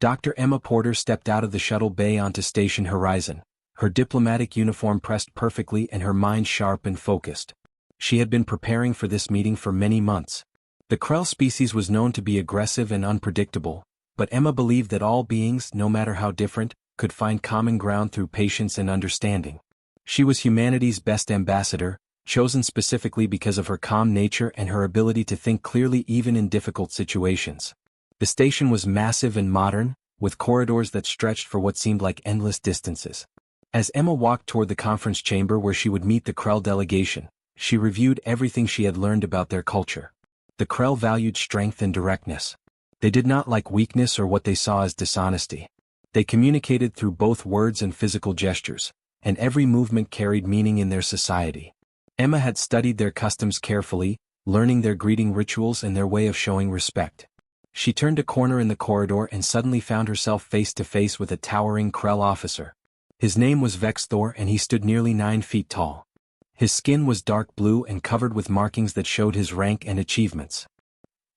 Dr. Emma Porter stepped out of the shuttle bay onto Station Horizon, her diplomatic uniform pressed perfectly and her mind sharp and focused. She had been preparing for this meeting for many months. The Krell species was known to be aggressive and unpredictable, but Emma believed that all beings, no matter how different, could find common ground through patience and understanding. She was humanity's best ambassador, chosen specifically because of her calm nature and her ability to think clearly even in difficult situations. The station was massive and modern, with corridors that stretched for what seemed like endless distances. As Emma walked toward the conference chamber where she would meet the Krell delegation, she reviewed everything she had learned about their culture. The Krell valued strength and directness. They did not like weakness or what they saw as dishonesty. They communicated through both words and physical gestures, and every movement carried meaning in their society. Emma had studied their customs carefully, learning their greeting rituals and their way of showing respect. She turned a corner in the corridor and suddenly found herself face to face with a towering Krell officer. His name was Vexthor and he stood nearly 9 feet tall. His skin was dark blue and covered with markings that showed his rank and achievements.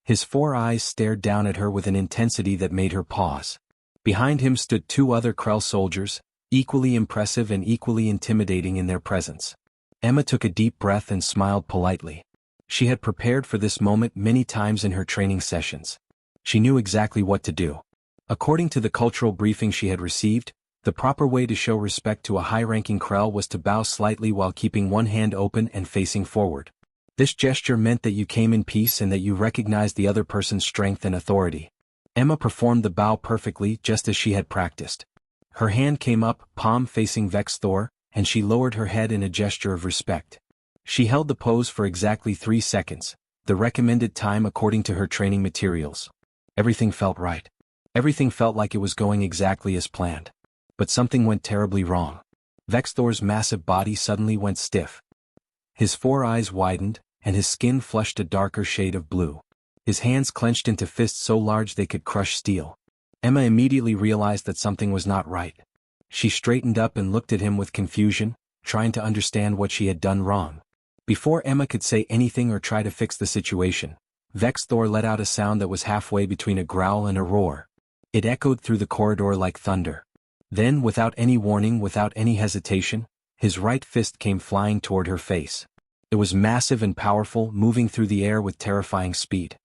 His 4 eyes stared down at her with an intensity that made her pause. Behind him stood 2 other Krell soldiers, equally impressive and equally intimidating in their presence. Emma took a deep breath and smiled politely. She had prepared for this moment many times in her training sessions. She knew exactly what to do. According to the cultural briefing she had received, the proper way to show respect to a high-ranking Krell was to bow slightly while keeping one hand open and facing forward. This gesture meant that you came in peace and that you recognized the other person's strength and authority. Emma performed the bow perfectly just as she had practiced. Her hand came up, palm facing Vexthor, and she lowered her head in a gesture of respect. She held the pose for exactly 3 seconds, the recommended time according to her training materials. Everything felt right. Everything felt like it was going exactly as planned. But something went terribly wrong. Vexthor's massive body suddenly went stiff. His 4 eyes widened, and his skin flushed a darker shade of blue. His hands clenched into fists so large they could crush steel. Emma immediately realized that something was not right. She straightened up and looked at him with confusion, trying to understand what she had done wrong. Before Emma could say anything or try to fix the situation, Vexthor let out a sound that was halfway between a growl and a roar. It echoed through the corridor like thunder. Then, without any warning, without any hesitation, his right fist came flying toward her face. It was massive and powerful, moving through the air with terrifying speed.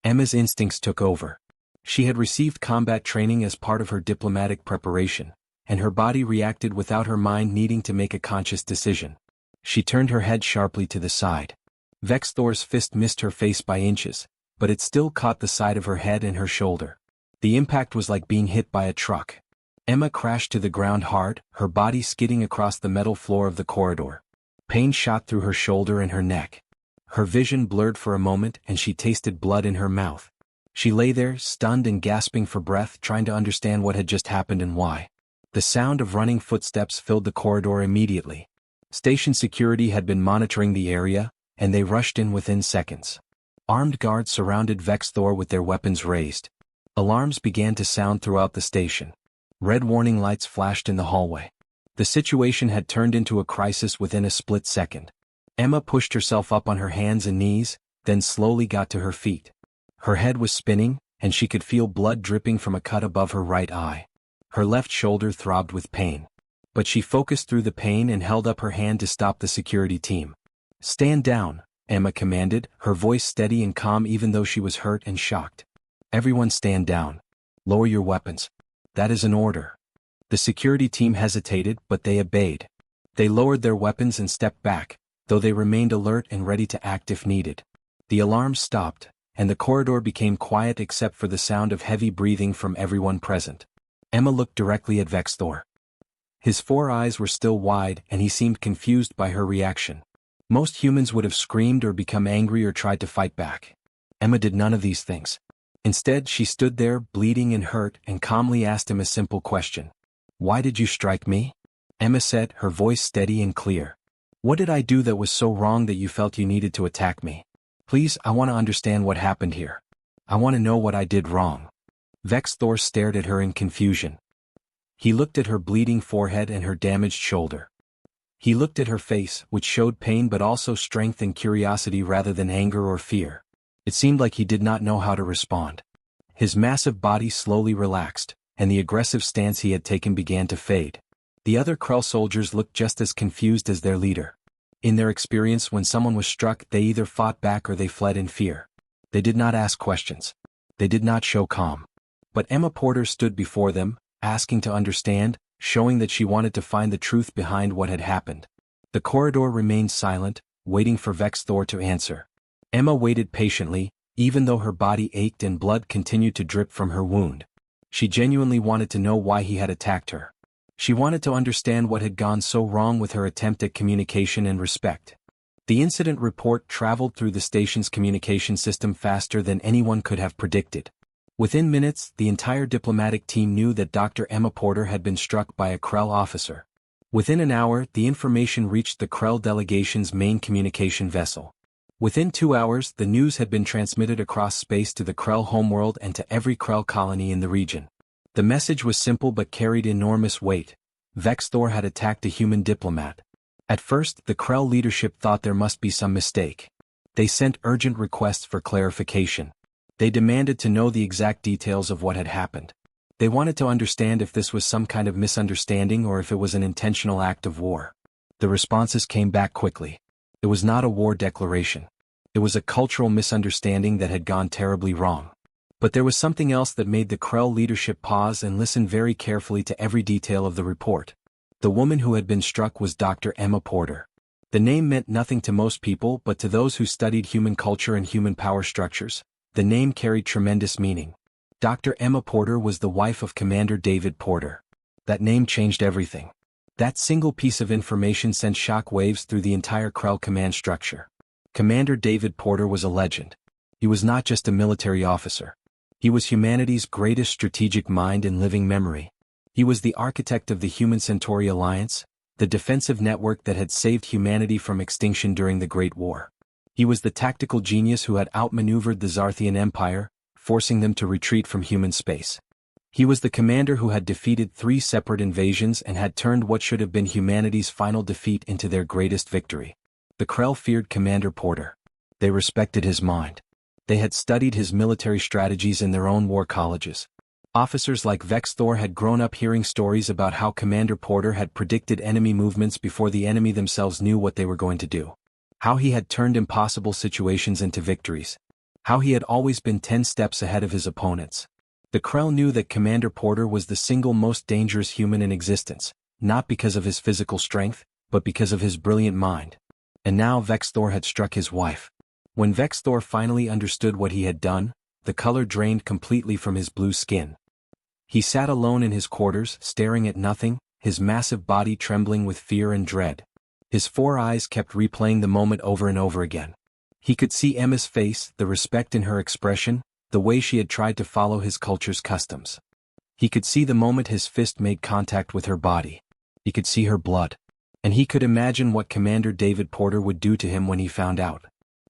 Emma's instincts took over. She had received combat training as part of her diplomatic preparation, and her body reacted without her mind needing to make a conscious decision. She turned her head sharply to the side. Vexthor's fist missed her face by inches, but it still caught the side of her head and her shoulder. The impact was like being hit by a truck. Emma crashed to the ground hard, her body skidding across the metal floor of the corridor. Pain shot through her shoulder and her neck. Her vision blurred for a moment and she tasted blood in her mouth. She lay there, stunned and gasping for breath, trying to understand what had just happened and why. The sound of running footsteps filled the corridor immediately. Station security had been monitoring the area, and they rushed in within seconds. Armed guards surrounded Vexthor with their weapons raised. Alarms began to sound throughout the station. Red warning lights flashed in the hallway. The situation had turned into a crisis within a split second. Emma pushed herself up on her hands and knees, then slowly got to her feet. Her head was spinning, and she could feel blood dripping from a cut above her right eye. Her left shoulder throbbed with pain. But she focused through the pain and held up her hand to stop the security team. "Stand down," Emma commanded, her voice steady and calm even though she was hurt and shocked. "Everyone stand down. Lower your weapons. That is an order." The security team hesitated, but they obeyed. They lowered their weapons and stepped back, though they remained alert and ready to act if needed. The alarms stopped, and the corridor became quiet except for the sound of heavy breathing from everyone present. Emma looked directly at Vexthor. His 4 eyes were still wide and he seemed confused by her reaction. Most humans would have screamed or become angry or tried to fight back. Emma did none of these things. Instead, she stood there, bleeding and hurt, and calmly asked him a simple question. "Why did you strike me?" Emma said, her voice steady and clear. "What did I do that was so wrong that you felt you needed to attack me? Please, I want to understand what happened here. I want to know what I did wrong." Vexthor stared at her in confusion. He looked at her bleeding forehead and her damaged shoulder. He looked at her face, which showed pain but also strength and curiosity rather than anger or fear. It seemed like he did not know how to respond. His massive body slowly relaxed, and the aggressive stance he had taken began to fade. The other Krell soldiers looked just as confused as their leader. In their experience, when someone was struck, they either fought back or they fled in fear. They did not ask questions. They did not show calm. But Emma Porter stood before them, asking to understand, showing that she wanted to find the truth behind what had happened. The corridor remained silent, waiting for Vexthor to answer. Emma waited patiently, even though her body ached and blood continued to drip from her wound. She genuinely wanted to know why he had attacked her. She wanted to understand what had gone so wrong with her attempt at communication and respect. The incident report traveled through the station's communication system faster than anyone could have predicted. Within minutes, the entire diplomatic team knew that Dr. Emma Porter had been struck by a Krell officer. Within an hour, the information reached the Krell delegation's main communication vessel. Within 2 hours, the news had been transmitted across space to the Krell homeworld and to every Krell colony in the region. The message was simple but carried enormous weight. Vexthor had attacked a human diplomat. At first, the Krell leadership thought there must be some mistake. They sent urgent requests for clarification. They demanded to know the exact details of what had happened. They wanted to understand if this was some kind of misunderstanding or if it was an intentional act of war. The responses came back quickly. It was not a war declaration. It was a cultural misunderstanding that had gone terribly wrong. But there was something else that made the Krell leadership pause and listen very carefully to every detail of the report. The woman who had been struck was Dr. Emma Porter. The name meant nothing to most people, but to those who studied human culture and human power structures, the name carried tremendous meaning. Dr. Emma Porter was the wife of Commander David Porter. That name changed everything. That single piece of information sent shock waves through the entire Krell command structure. Commander David Porter was a legend. He was not just a military officer. He was humanity's greatest strategic mind and living memory. He was the architect of the Human Centauri Alliance, the defensive network that had saved humanity from extinction during the Great War. He was the tactical genius who had outmaneuvered the Zarthian Empire, forcing them to retreat from human space. He was the commander who had defeated 3 separate invasions and had turned what should have been humanity's final defeat into their greatest victory. The Krell feared Commander Porter. They respected his mind. They had studied his military strategies in their own war colleges. Officers like Vexthor had grown up hearing stories about how Commander Porter had predicted enemy movements before the enemy themselves knew what they were going to do. How he had turned impossible situations into victories. How he had always been 10 steps ahead of his opponents. The Krell knew that Commander Porter was the single most dangerous human in existence, not because of his physical strength, but because of his brilliant mind. And now Vexthor had struck his wife. When Vexthor finally understood what he had done, the color drained completely from his blue skin. He sat alone in his quarters, staring at nothing, his massive body trembling with fear and dread. His 4 eyes kept replaying the moment over and over again. He could see Emma's face, the respect in her expression, the way she had tried to follow his culture's customs. He could see the moment his fist made contact with her body. He could see her blood. And he could imagine what Commander David Porter would do to him when he found out.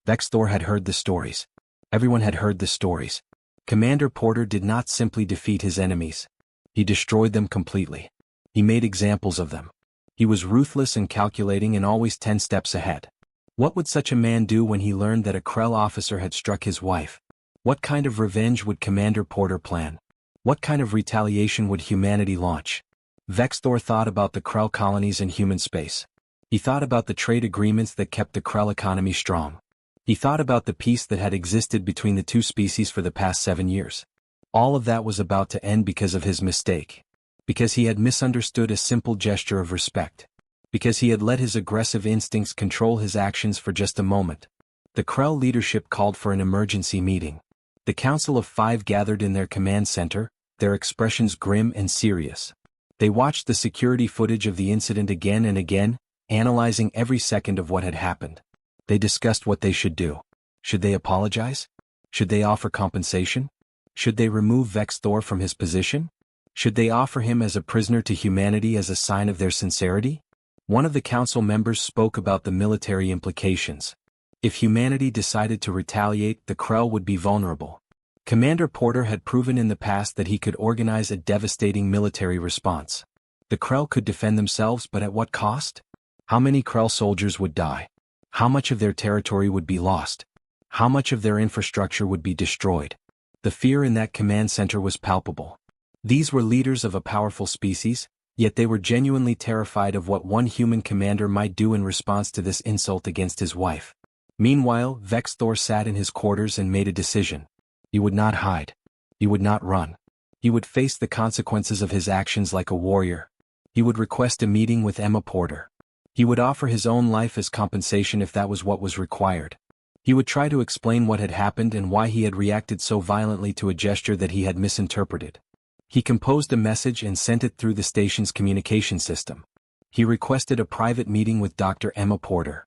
Vexthor had heard the stories. Everyone had heard the stories. Commander Porter did not simply defeat his enemies. He destroyed them completely. He made examples of them. He was ruthless and calculating and always 10 steps ahead. What would such a man do when he learned that a Krell officer had struck his wife? What kind of revenge would Commander Porter plan? What kind of retaliation would humanity launch? Vexthor thought about the Krell colonies in human space. He thought about the trade agreements that kept the Krell economy strong. He thought about the peace that had existed between the 2 species for the past 7 years. All of that was about to end because of his mistake. Because he had misunderstood a simple gesture of respect. Because he had let his aggressive instincts control his actions for just a moment. The Krell leadership called for an emergency meeting. The Council of 5 gathered in their command center, their expressions grim and serious. They watched the security footage of the incident again and again, analyzing every second of what had happened. They discussed what they should do. Should they apologize? Should they offer compensation? Should they remove Vexthor from his position? Should they offer him as a prisoner to humanity as a sign of their sincerity? One of the council members spoke about the military implications. If humanity decided to retaliate, the Krell would be vulnerable. Commander Porter had proven in the past that he could organize a devastating military response. The Krell could defend themselves, but at what cost? How many Krell soldiers would die? How much of their territory would be lost? How much of their infrastructure would be destroyed? The fear in that command center was palpable. These were leaders of a powerful species, yet they were genuinely terrified of what one human commander might do in response to this insult against his wife. Meanwhile, Vexthor sat in his quarters and made a decision. He would not hide. He would not run. He would face the consequences of his actions like a warrior. He would request a meeting with Emma Porter. He would offer his own life as compensation if that was what was required. He would try to explain what had happened and why he had reacted so violently to a gesture that he had misinterpreted. He composed a message and sent it through the station's communication system. He requested a private meeting with Dr. Emma Porter.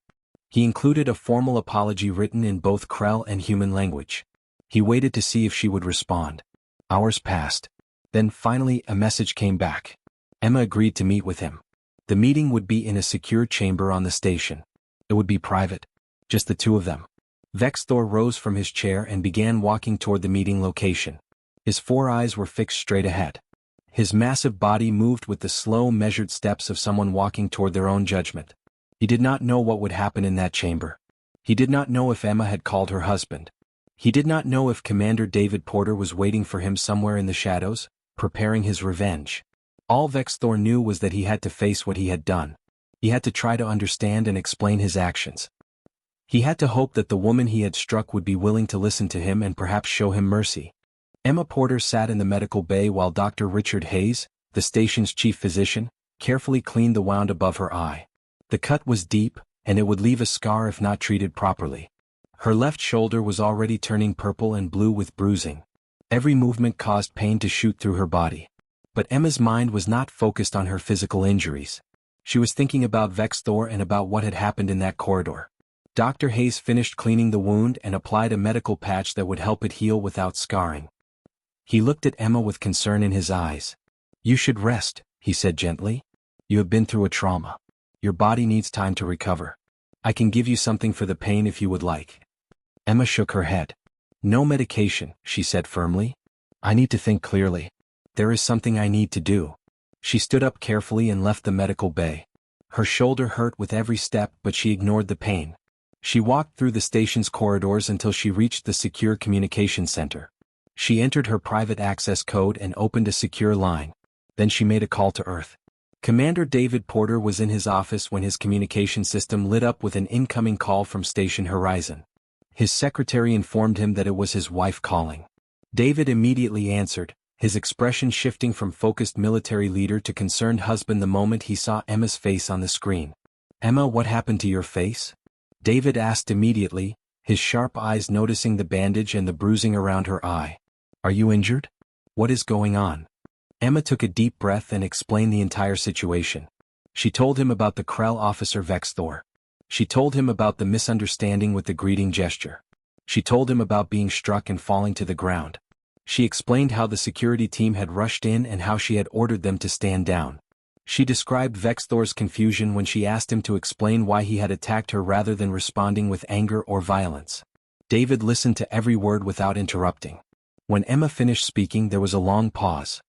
He included a formal apology written in both Krell and human language. He waited to see if she would respond. Hours passed. Then finally a message came back. Emma agreed to meet with him. The meeting would be in a secure chamber on the station. It would be private. Just the two of them. Vexthor rose from his chair and began walking toward the meeting location. His four eyes were fixed straight ahead. His massive body moved with the slow, measured steps of someone walking toward their own judgment. He did not know what would happen in that chamber. He did not know if Emma had called her husband. He did not know if Commander David Porter was waiting for him somewhere in the shadows, preparing his revenge. All Vexthor knew was that he had to face what he had done. He had to try to understand and explain his actions. He had to hope that the woman he had struck would be willing to listen to him and perhaps show him mercy. Emma Porter sat in the medical bay while Dr. Richard Hayes, the station's chief physician, carefully cleaned the wound above her eye. The cut was deep, and it would leave a scar if not treated properly. Her left shoulder was already turning purple and blue with bruising. Every movement caused pain to shoot through her body. But Emma's mind was not focused on her physical injuries. She was thinking about Vexthor and about what had happened in that corridor. Dr. Hayes finished cleaning the wound and applied a medical patch that would help it heal without scarring. He looked at Emma with concern in his eyes. "You should rest," he said gently. "You have been through a trauma. Your body needs time to recover. I can give you something for the pain if you would like." Emma shook her head. "No medication," she said firmly. "I need to think clearly. There is something I need to do." She stood up carefully and left the medical bay. Her shoulder hurt with every step, but she ignored the pain. She walked through the station's corridors until she reached the secure communication center. She entered her private access code and opened a secure line. Then she made a call to Earth. Commander David Porter was in his office when his communication system lit up with an incoming call from Station Horizon. His secretary informed him that it was his wife calling. David immediately answered, his expression shifting from focused military leader to concerned husband the moment he saw Emma's face on the screen. "Emma, what happened to your face?" David asked immediately, his sharp eyes noticing the bandage and the bruising around her eye. "Are you injured? What is going on?" Emma took a deep breath and explained the entire situation. She told him about the Krell officer Vexthor. She told him about the misunderstanding with the greeting gesture. She told him about being struck and falling to the ground. She explained how the security team had rushed in and how she had ordered them to stand down. She described Vexthor's confusion when she asked him to explain why he had attacked her rather than responding with anger or violence. David listened to every word without interrupting. When Emma finished speaking, there was a long pause.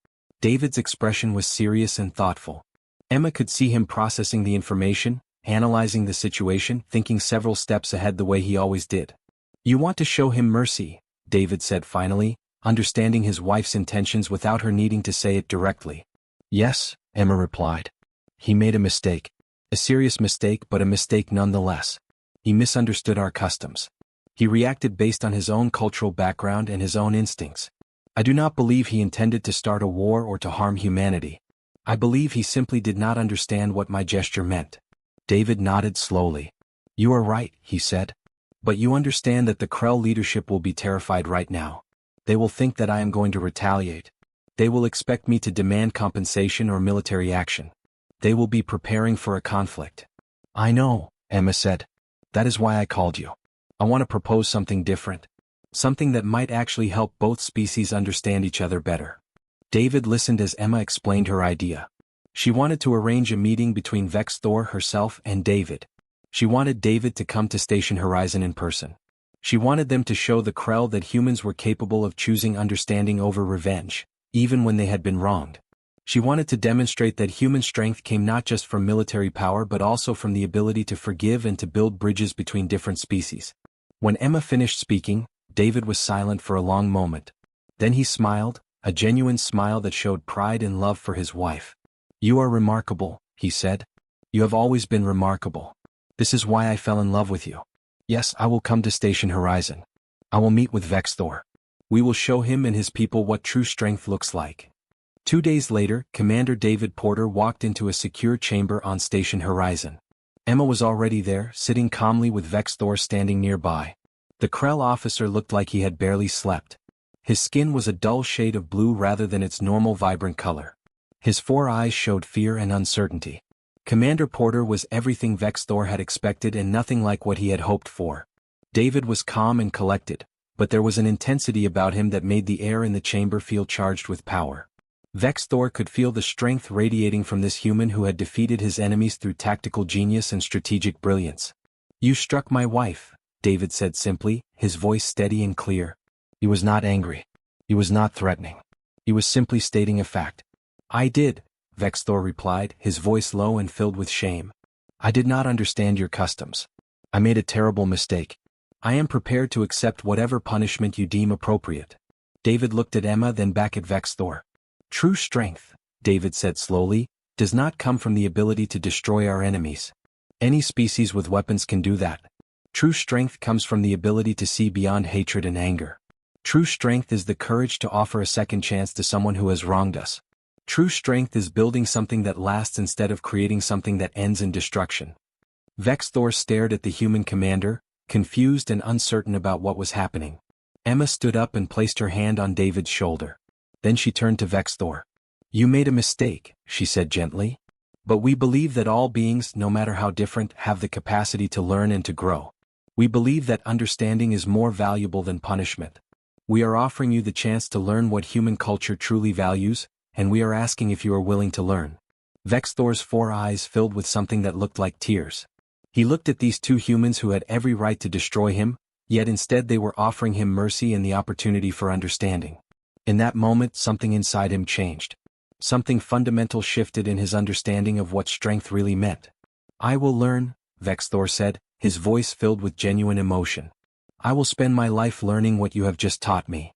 David's expression was serious and thoughtful. Emma could see him processing the information, analyzing the situation, thinking several steps ahead the way he always did. "You want to show him mercy," David said finally, understanding his wife's intentions without her needing to say it directly. "Yes," Emma replied. "He made a mistake. A serious mistake, but a mistake nonetheless. He misunderstood our customs. He reacted based on his own cultural background and his own instincts. I do not believe he intended to start a war or to harm humanity. I believe he simply did not understand what my gesture meant." David nodded slowly. "You are right," he said. "But you understand that the Krell leadership will be terrified right now. They will think that I am going to retaliate. They will expect me to demand compensation or military action. They will be preparing for a conflict." "I know," Emma said. "That is why I called you. I want to propose something different. Something that might actually help both species understand each other better." David listened as Emma explained her idea. She wanted to arrange a meeting between Vexthor herself and David. She wanted David to come to Station Horizon in person. She wanted them to show the Krell that humans were capable of choosing understanding over revenge, even when they had been wronged. She wanted to demonstrate that human strength came not just from military power but also from the ability to forgive and to build bridges between different species. When Emma finished speaking, David was silent for a long moment. Then he smiled, a genuine smile that showed pride and love for his wife. "You are remarkable," he said. "You have always been remarkable. This is why I fell in love with you. Yes, I will come to Station Horizon. I will meet with Vexthor. We will show him and his people what true strength looks like." 2 days later, Commander David Porter walked into a secure chamber on Station Horizon. Emma was already there, sitting calmly with Vexthor standing nearby. The Krell officer looked like he had barely slept. His skin was a dull shade of blue rather than its normal vibrant color. His 4 eyes showed fear and uncertainty. Commander Porter was everything Vexthor had expected and nothing like what he had hoped for. David was calm and collected, but there was an intensity about him that made the air in the chamber feel charged with power. Vexthor could feel the strength radiating from this human who had defeated his enemies through tactical genius and strategic brilliance. "You struck my wife," David said simply, his voice steady and clear. He was not angry. He was not threatening. He was simply stating a fact. "I did," Vexthor replied, his voice low and filled with shame. "I did not understand your customs. I made a terrible mistake. I am prepared to accept whatever punishment you deem appropriate." David looked at Emma, then back at Vexthor. "True strength," David said slowly, "does not come from the ability to destroy our enemies. Any species with weapons can do that. True strength comes from the ability to see beyond hatred and anger. True strength is the courage to offer a second chance to someone who has wronged us. True strength is building something that lasts instead of creating something that ends in destruction." Vexthor stared at the human commander, confused and uncertain about what was happening. Emma stood up and placed her hand on David's shoulder. Then she turned to Vexthor. "You made a mistake," she said gently. "But we believe that all beings, no matter how different, have the capacity to learn and to grow. We believe that understanding is more valuable than punishment. We are offering you the chance to learn what human culture truly values, and we are asking if you are willing to learn." Vexthor's 4 eyes filled with something that looked like tears. He looked at these 2 humans who had every right to destroy him, yet instead they were offering him mercy and the opportunity for understanding. In that moment, something inside him changed. Something fundamental shifted in his understanding of what strength really meant. "I will learn," Vexthor said, his voice filled with genuine emotion. "I will spend my life learning what you have just taught me."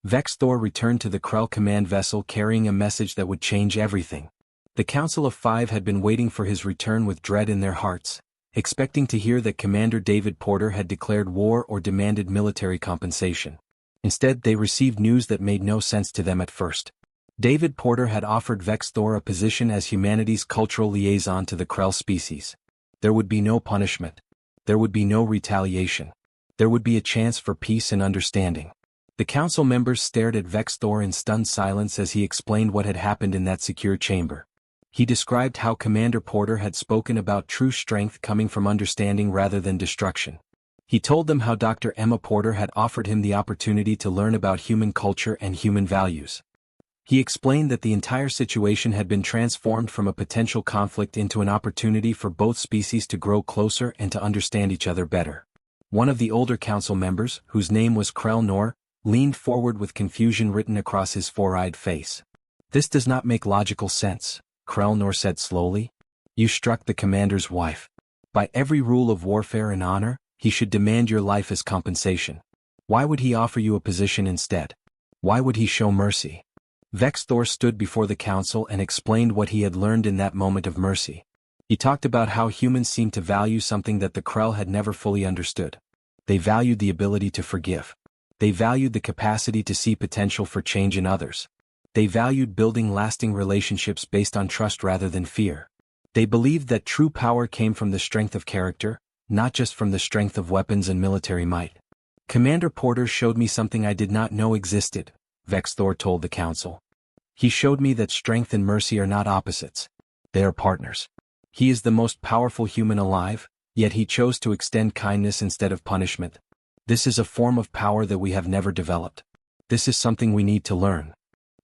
Vexthor returned to the Krell command vessel carrying a message that would change everything. The Council of Five had been waiting for his return with dread in their hearts, expecting to hear that Commander David Porter had declared war or demanded military compensation. Instead, they received news that made no sense to them at first. David Porter had offered Vexthor a position as humanity's cultural liaison to the Krell species. There would be no punishment. There would be no retaliation. There would be a chance for peace and understanding. The council members stared at Vexthor in stunned silence as he explained what had happened in that secure chamber. He described how Commander Porter had spoken about true strength coming from understanding rather than destruction. He told them how Dr. Emma Porter had offered him the opportunity to learn about human culture and human values. He explained that the entire situation had been transformed from a potential conflict into an opportunity for both species to grow closer and to understand each other better. One of the older council members, whose name was Krell Nor, leaned forward with confusion written across his 4-eyed face. "This does not make logical sense," Krell Nor said slowly. "You struck the commander's wife. By every rule of warfare and honor, he should demand your life as compensation. Why would he offer you a position instead? Why would he show mercy?" Vexthor stood before the council and explained what he had learned in that moment of mercy. He talked about how humans seemed to value something that the Krell had never fully understood. They valued the ability to forgive. They valued the capacity to see potential for change in others. They valued building lasting relationships based on trust rather than fear. They believed that true power came from the strength of character, not just from the strength of weapons and military might. "Commander Porter showed me something I did not know existed," Vexthor told the council. "He showed me that strength and mercy are not opposites. They are partners. He is the most powerful human alive, yet he chose to extend kindness instead of punishment. This is a form of power that we have never developed. This is something we need to learn."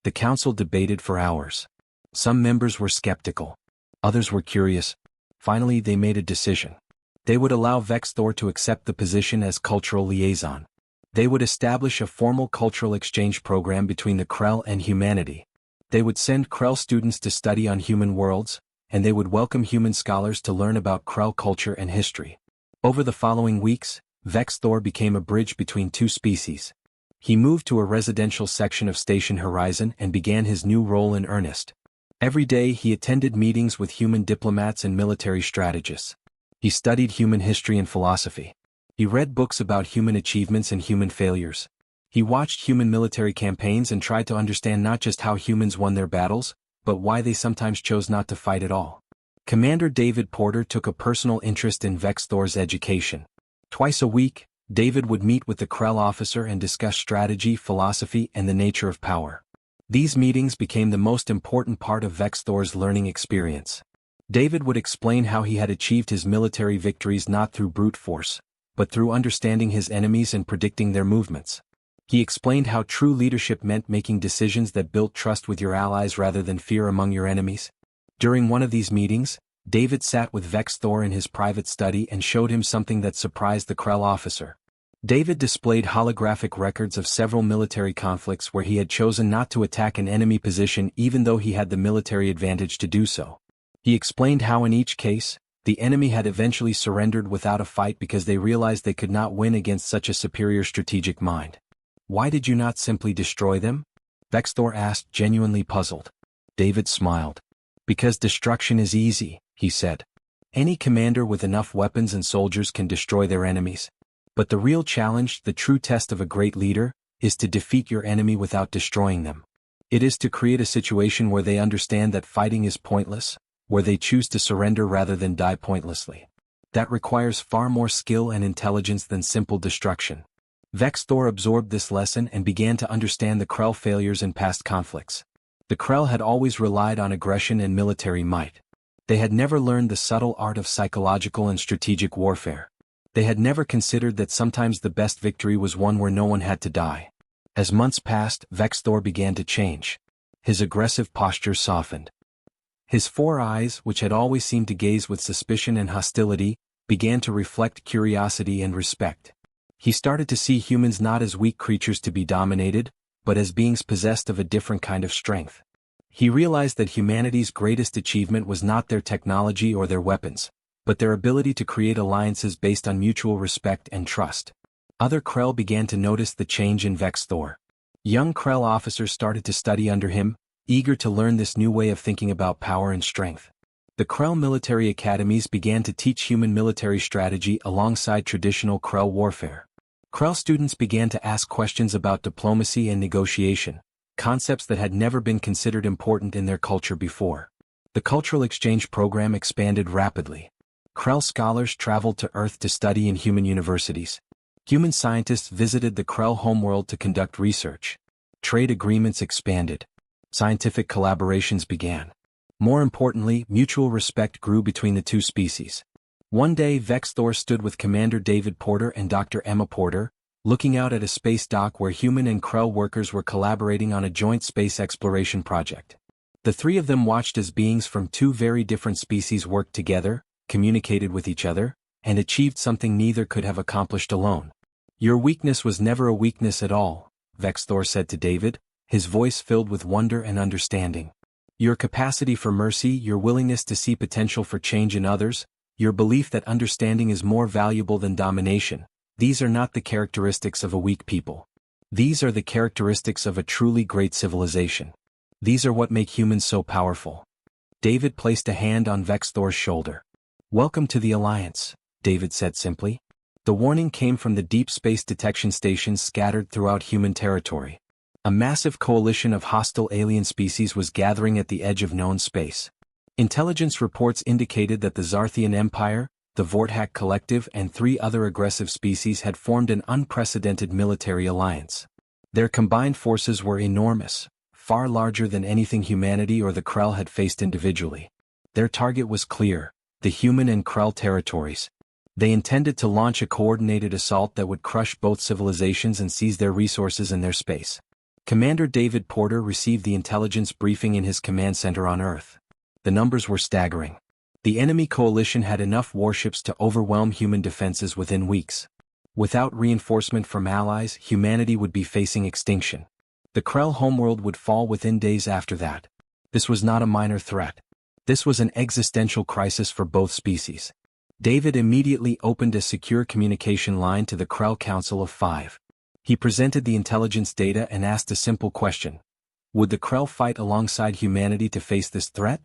The council debated for hours. Some members were skeptical. Others were curious. Finally, they made a decision. They would allow Vexthor to accept the position as cultural liaison. They would establish a formal cultural exchange program between the Krell and humanity. They would send Krell students to study on human worlds, and they would welcome human scholars to learn about Krell culture and history. Over the following weeks, Vexthor became a bridge between 2 species. He moved to a residential section of Station Horizon and began his new role in earnest. Every day he attended meetings with human diplomats and military strategists. He studied human history and philosophy. He read books about human achievements and human failures. He watched human military campaigns and tried to understand not just how humans won their battles, but why they sometimes chose not to fight at all. Commander David Porter took a personal interest in Vex Thor's education. Twice a week, David would meet with the Krell officer and discuss strategy, philosophy, and the nature of power. These meetings became the most important part of Vex Thor's learning experience. David would explain how he had achieved his military victories not through brute force, but through understanding his enemies and predicting their movements. He explained how true leadership meant making decisions that built trust with your allies rather than fear among your enemies. During one of these meetings, David sat with Vex Thor in his private study and showed him something that surprised the Krell officer. David displayed holographic records of several military conflicts where he had chosen not to attack an enemy position even though he had the military advantage to do so. He explained how in each case, the enemy had eventually surrendered without a fight because they realized they could not win against such a superior strategic mind. "Why did you not simply destroy them?" Vex Thor asked, genuinely puzzled. David smiled. "Because destruction is easy," he said. "Any commander with enough weapons and soldiers can destroy their enemies. But the real challenge, the true test of a great leader, is to defeat your enemy without destroying them. It is to create a situation where they understand that fighting is pointless, where they choose to surrender rather than die pointlessly. That requires far more skill and intelligence than simple destruction." Vex Thor absorbed this lesson and began to understand the Krell failures in past conflicts. The Krell had always relied on aggression and military might. They had never learned the subtle art of psychological and strategic warfare. They had never considered that sometimes the best victory was one where no one had to die. As months passed, Vex Thor began to change. His aggressive posture softened. His four eyes, which had always seemed to gaze with suspicion and hostility, began to reflect curiosity and respect. He started to see humans not as weak creatures to be dominated, but as beings possessed of a different kind of strength. He realized that humanity's greatest achievement was not their technology or their weapons, but their ability to create alliances based on mutual respect and trust. Other Krell began to notice the change in Vex Thor. Young Krell officers started to study under him, eager to learn this new way of thinking about power and strength. The Krell military academies began to teach human military strategy alongside traditional Krell warfare. Krell students began to ask questions about diplomacy and negotiation, concepts that had never been considered important in their culture before. The cultural exchange program expanded rapidly. Krell scholars traveled to Earth to study in human universities. Human scientists visited the Krell homeworld to conduct research. Trade agreements expanded. Scientific collaborations began. More importantly, mutual respect grew between the two species. One day Vex Thor stood with Commander David Porter and Dr. Emma Porter, looking out at a space dock where human and Krell workers were collaborating on a joint space exploration project. The three of them watched as beings from two very different species worked together, communicated with each other, and achieved something neither could have accomplished alone. "Your weakness was never a weakness at all," Vex Thor said to David, his voice filled with wonder and understanding. "Your capacity for mercy, your willingness to see potential for change in others, your belief that understanding is more valuable than domination, these are not the characteristics of a weak people. These are the characteristics of a truly great civilization. These are what make humans so powerful." David placed a hand on Vex Thor's shoulder. "Welcome to the Alliance," David said simply. The warning came from the deep space detection stations scattered throughout human territory. A massive coalition of hostile alien species was gathering at the edge of known space. Intelligence reports indicated that the Zarthian Empire, the Vorthak Collective and 3 other aggressive species had formed an unprecedented military alliance. Their combined forces were enormous, far larger than anything humanity or the Krell had faced individually. Their target was clear: the human and Krell territories. They intended to launch a coordinated assault that would crush both civilizations and seize their resources and their space. Commander David Porter received the intelligence briefing in his command center on Earth. The numbers were staggering. The enemy coalition had enough warships to overwhelm human defenses within weeks. Without reinforcement from allies, humanity would be facing extinction. The Krell homeworld would fall within days after that. This was not a minor threat. This was an existential crisis for both species. David immediately opened a secure communication line to the Krell Council of 5. He presented the intelligence data and asked a simple question. Would the Krell fight alongside humanity to face this threat?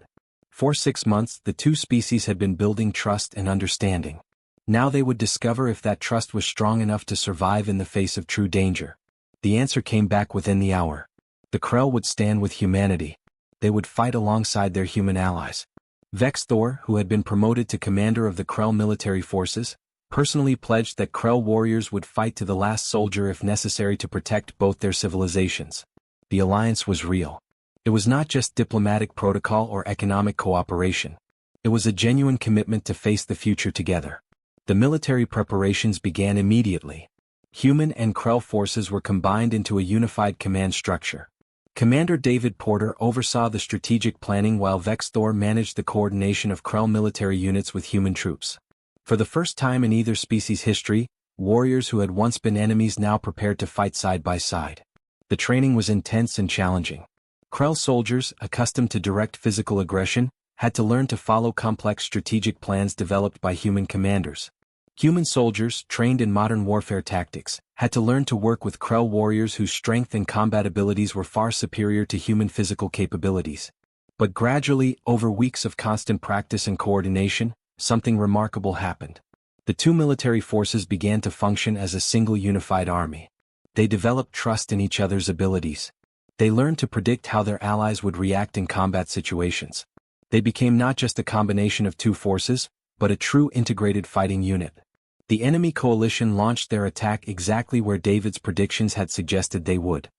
For 6 months, the two species had been building trust and understanding. Now they would discover if that trust was strong enough to survive in the face of true danger. The answer came back within the hour. The Krell would stand with humanity. They would fight alongside their human allies. Vex Thor, who had been promoted to commander of the Krell military forces, personally pledged that Krell warriors would fight to the last soldier if necessary to protect both their civilizations. The alliance was real. It was not just diplomatic protocol or economic cooperation. It was a genuine commitment to face the future together. The military preparations began immediately. Human and Krell forces were combined into a unified command structure. Commander David Porter oversaw the strategic planning while Vex Thor managed the coordination of Krell military units with human troops. For the first time in either species' history, warriors who had once been enemies now prepared to fight side by side. The training was intense and challenging. Krell soldiers, accustomed to direct physical aggression, had to learn to follow complex strategic plans developed by human commanders. Human soldiers, trained in modern warfare tactics, had to learn to work with Krell warriors whose strength and combat abilities were far superior to human physical capabilities. But gradually, over weeks of constant practice and coordination, something remarkable happened. The two military forces began to function as a single unified army. They developed trust in each other's abilities. They learned to predict how their allies would react in combat situations. They became not just a combination of two forces, but a true integrated fighting unit. The enemy coalition launched their attack exactly where David's predictions had suggested they would.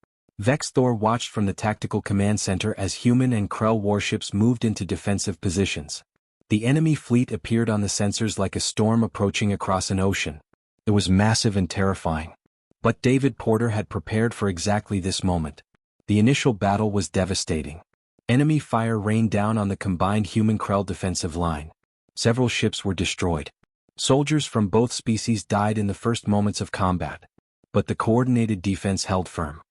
Vex Thor watched from the tactical command center as human and Krell warships moved into defensive positions. The enemy fleet appeared on the sensors like a storm approaching across an ocean. It was massive and terrifying. But David Porter had prepared for exactly this moment. The initial battle was devastating. Enemy fire rained down on the combined human-Krell defensive line. Several ships were destroyed. Soldiers from both species died in the first moments of combat. But the coordinated defense held firm.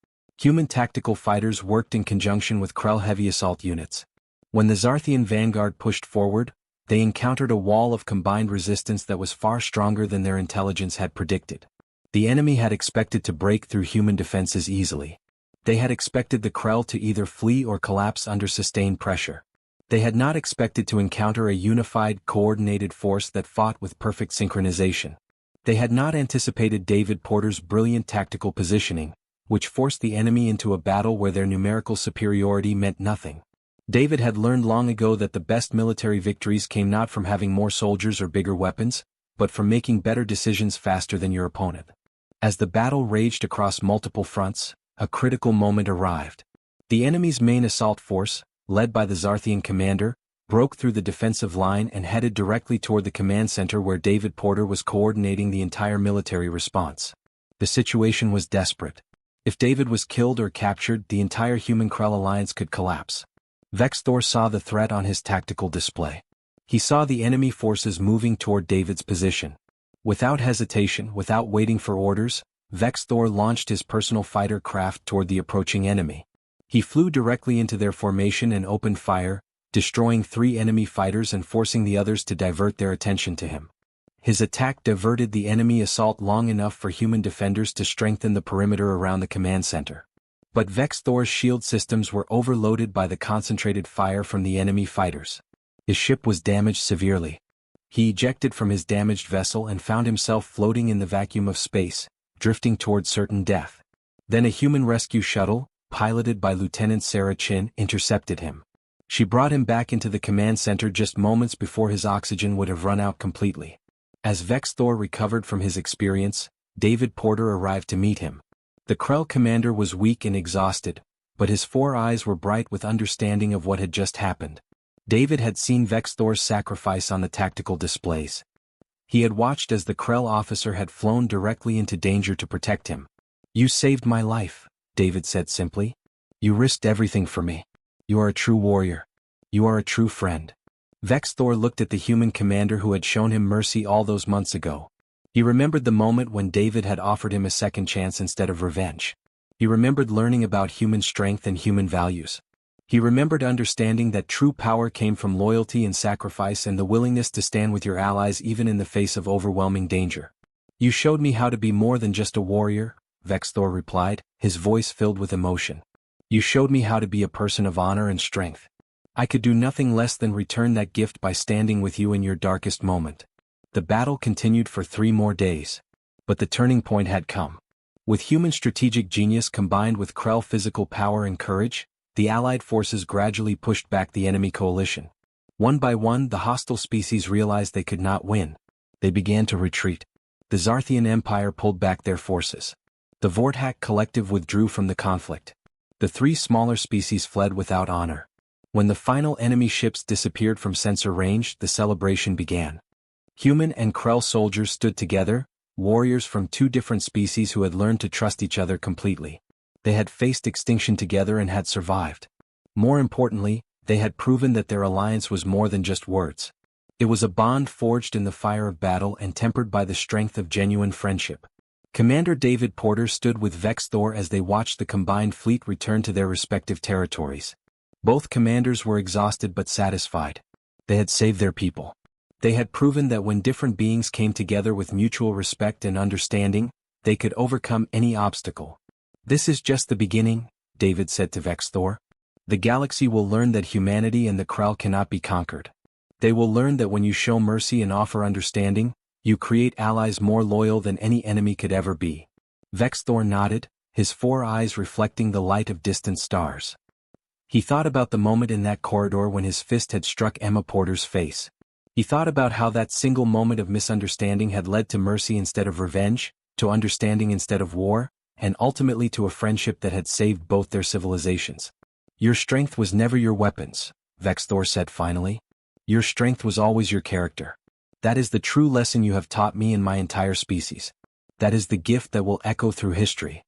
Human tactical fighters worked in conjunction with Krell heavy assault units. When the Zarthian vanguard pushed forward, they encountered a wall of combined resistance that was far stronger than their intelligence had predicted. The enemy had expected to break through human defenses easily. They had expected the Krell to either flee or collapse under sustained pressure. They had not expected to encounter a unified, coordinated force that fought with perfect synchronization. They had not anticipated David Porter's brilliant tactical positioning, which forced the enemy into a battle where their numerical superiority meant nothing. David had learned long ago that the best military victories came not from having more soldiers or bigger weapons, but from making better decisions faster than your opponent. As the battle raged across multiple fronts, a critical moment arrived. The enemy's main assault force, led by the Zarthian commander, broke through the defensive line and headed directly toward the command center where David Porter was coordinating the entire military response. The situation was desperate. If David was killed or captured, the entire human-Krell alliance could collapse. Vex Thor saw the threat on his tactical display. He saw the enemy forces moving toward David's position. Without hesitation, without waiting for orders, Vex Thor launched his personal fighter craft toward the approaching enemy. He flew directly into their formation and opened fire, destroying 3 enemy fighters and forcing the others to divert their attention to him. His attack diverted the enemy assault long enough for human defenders to strengthen the perimeter around the command center. But Vex Thor's shield systems were overloaded by the concentrated fire from the enemy fighters. His ship was damaged severely. He ejected from his damaged vessel and found himself floating in the vacuum of space, drifting toward certain death. Then a human rescue shuttle, piloted by Lieutenant Sarah Chin, intercepted him. She brought him back into the command center just moments before his oxygen would have run out completely. As Vex Thor recovered from his experience, David Porter arrived to meet him. The Krell commander was weak and exhausted, but his 4 eyes were bright with understanding of what had just happened. David had seen Vex Thor's sacrifice on the tactical displays. He had watched as the Krell officer had flown directly into danger to protect him. "You saved my life," David said simply. "You risked everything for me. You are a true warrior. You are a true friend." Vex Thor looked at the human commander who had shown him mercy all those months ago. He remembered the moment when David had offered him a second chance instead of revenge. He remembered learning about human strength and human values. He remembered understanding that true power came from loyalty and sacrifice and the willingness to stand with your allies even in the face of overwhelming danger. "You showed me how to be more than just a warrior," Vexthor replied, his voice filled with emotion. You showed me how to be a person of honor and strength. I could do nothing less than return that gift by standing with you in your darkest moment. The battle continued for 3 more days. But the turning point had come. With human strategic genius combined with Krell physical power and courage, the Allied forces gradually pushed back the enemy coalition. One by one, the hostile species realized they could not win. They began to retreat. The Zarthian Empire pulled back their forces. The Vorthak Collective withdrew from the conflict. The 3 smaller species fled without honor. When the final enemy ships disappeared from sensor range, the celebration began. Human and Krell soldiers stood together, warriors from 2 different species who had learned to trust each other completely. They had faced extinction together and had survived. More importantly, they had proven that their alliance was more than just words. It was a bond forged in the fire of battle and tempered by the strength of genuine friendship. Commander David Porter stood with Vexthor as they watched the combined fleet return to their respective territories. Both commanders were exhausted but satisfied. They had saved their people. They had proven that when different beings came together with mutual respect and understanding, they could overcome any obstacle. This is just the beginning, David said to Vexthor. The galaxy will learn that humanity and the Krell cannot be conquered. They will learn that when you show mercy and offer understanding, you create allies more loyal than any enemy could ever be. Vexthor nodded, his 4 eyes reflecting the light of distant stars. He thought about the moment in that corridor when his fist had struck Emma Porter's face. He thought about how that single moment of misunderstanding had led to mercy instead of revenge, to understanding instead of war, and ultimately to a friendship that had saved both their civilizations. Your strength was never your weapons, Vexthor said finally. Your strength was always your character. That is the true lesson you have taught me and my entire species. That is the gift that will echo through history.